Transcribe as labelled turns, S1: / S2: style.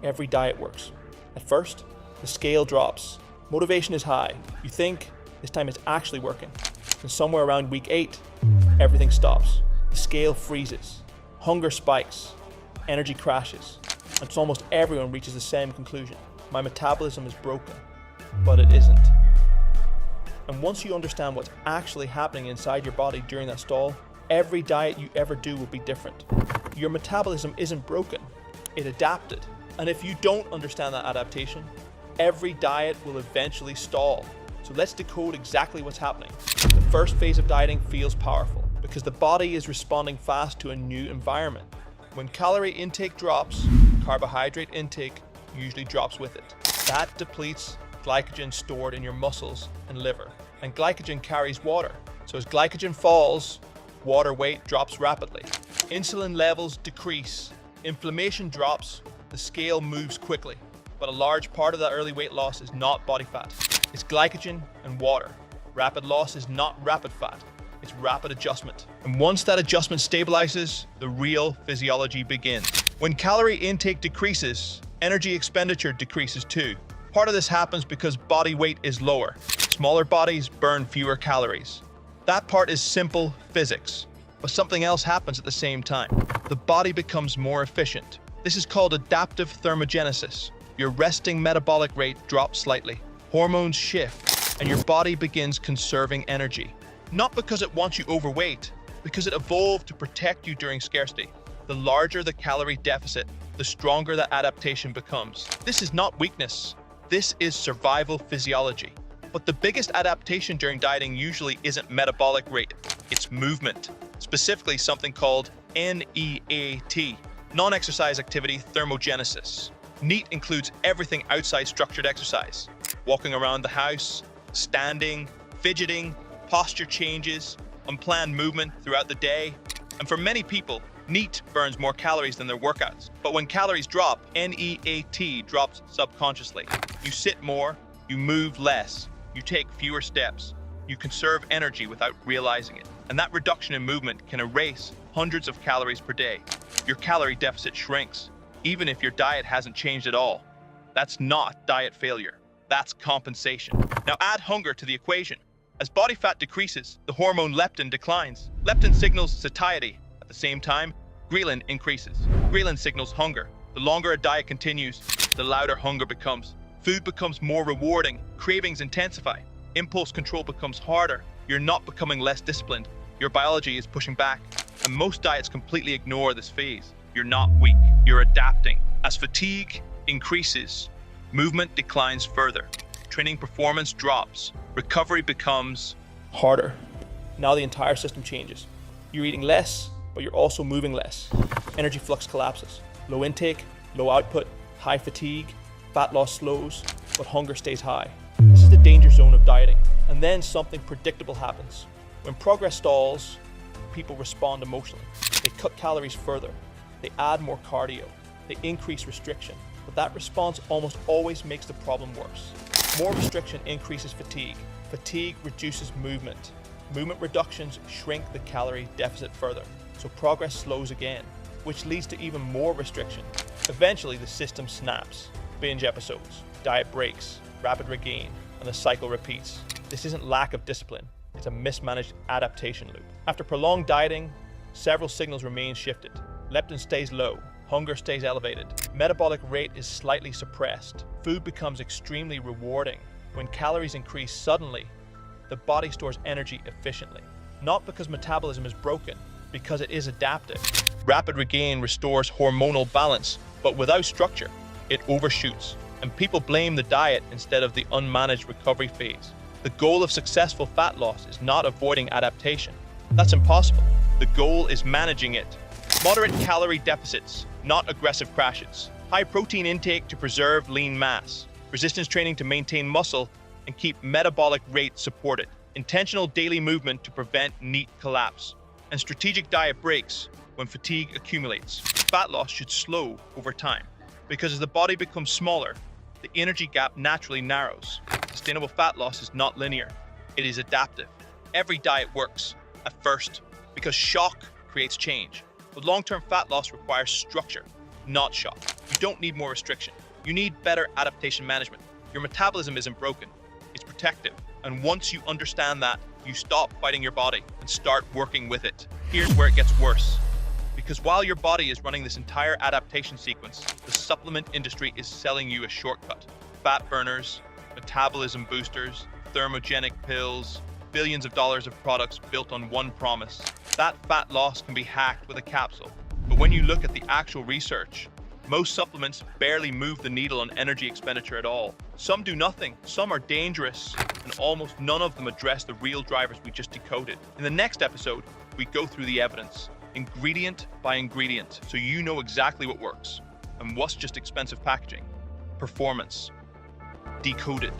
S1: Every diet works. At first, the scale drops. Motivation is high. You think this time it's actually working. And somewhere around week 8, everything stops. The scale freezes. Hunger spikes. Energy crashes. And so almost everyone reaches the same conclusion. My metabolism is broken. But it isn't. And once you understand what's actually happening inside your body during that stall, every diet you ever do will be different. Your metabolism isn't broken. It adapted. And if you don't understand that adaptation, every diet will eventually stall. So let's decode exactly what's happening. The first phase of dieting feels powerful because the body is responding fast to a new environment. When calorie intake drops, carbohydrate intake usually drops with it. That depletes glycogen stored in your muscles and liver. And glycogen carries water. So as glycogen falls, water weight drops rapidly. Insulin levels decrease. Inflammation drops. The scale moves quickly. But a large part of that early weight loss is not body fat. It's glycogen and water. Rapid loss is not rapid fat. It's rapid adjustment. And once that adjustment stabilizes, the real physiology begins. When calorie intake decreases, energy expenditure decreases too. Part of this happens because body weight is lower. Smaller bodies burn fewer calories. That part is simple physics. But something else happens at the same time. The body becomes more efficient. This is called adaptive thermogenesis. Your resting metabolic rate drops slightly. Hormones shift, and your body begins conserving energy. Not because it wants you overweight, because it evolved to protect you during scarcity. The larger the calorie deficit, the stronger the adaptation becomes. This is not weakness. This is survival physiology. But the biggest adaptation during dieting usually isn't metabolic rate, it's movement. Specifically something called NEAT, non-exercise activity thermogenesis. NEAT includes everything outside structured exercise. Walking around the house, standing, fidgeting, posture changes, unplanned movement throughout the day. And for many people, NEAT burns more calories than their workouts. But when calories drop, NEAT drops subconsciously. You sit more, you move less, you take fewer steps, you conserve energy without realizing it. And that reduction in movement can erase hundreds of calories per day. Your calorie deficit shrinks, even if your diet hasn't changed at all. That's not diet failure. That's compensation. Now add hunger to the equation. As body fat decreases, the hormone leptin declines. Leptin signals satiety. At the same time, ghrelin increases. Ghrelin signals hunger. The longer a diet continues, the louder hunger becomes. Food becomes more rewarding. Cravings intensify. Impulse control becomes harder. You're not becoming less disciplined. Your biology is pushing back. And most diets completely ignore this phase. You're not weak. You're adapting. As fatigue increases, movement declines further. Training performance drops. Recovery becomes harder. Now the entire system changes. You're eating less, but you're also moving less. Energy flux collapses. Low intake, low output, high fatigue, fat loss slows, but hunger stays high. This is the danger zone of dieting. And then something predictable happens. When progress stalls, people respond emotionally. They cut calories further. They add more cardio. They increase restriction. But that response almost always makes the problem worse. More restriction increases fatigue. Fatigue reduces movement. Movement reductions shrink the calorie deficit further. So progress slows again, which leads to even more restriction. Eventually, the system snaps. Binge episodes, diet breaks, rapid regain, and the cycle repeats. This isn't lack of discipline. It's a mismanaged adaptation loop. After prolonged dieting, several signals remain shifted. Leptin stays low. Hunger stays elevated. Metabolic rate is slightly suppressed. Food becomes extremely rewarding. When calories increase suddenly, the body stores energy efficiently. Not because metabolism is broken, because it is adaptive. Rapid regain restores hormonal balance, but without structure, it overshoots. And people blame the diet instead of the unmanaged recovery phase. The goal of successful fat loss is not avoiding adaptation. That's impossible. The goal is managing it. Moderate calorie deficits, not aggressive crashes. High protein intake to preserve lean mass. Resistance training to maintain muscle and keep metabolic rate supported. Intentional daily movement to prevent NEAT collapse. And strategic diet breaks when fatigue accumulates. Fat loss should slow over time because as the body becomes smaller, the energy gap naturally narrows. Sustainable fat loss is not linear. It is adaptive. Every diet works at first because shock creates change. But long-term fat loss requires structure.
S2: not shock. You don't need more restriction. You need better adaptation management. Your metabolism isn't broken, it's protective. And once you understand that, you stop fighting your body and start working with it. Here's where it gets worse. Because while your body is running this entire adaptation sequence, the supplement industry is selling you a shortcut. Fat burners, metabolism boosters, thermogenic pills, billions of dollars of products built on one promise. That fat loss can be hacked with a capsule. But when you look at the actual research, most supplements barely move the needle on energy expenditure at all. Some do nothing, some are dangerous, and almost none of them address the real drivers we just decoded. In the next episode, we go through the evidence, ingredient by ingredient, so you know exactly what works and what's just expensive packaging. Performance. Decoded.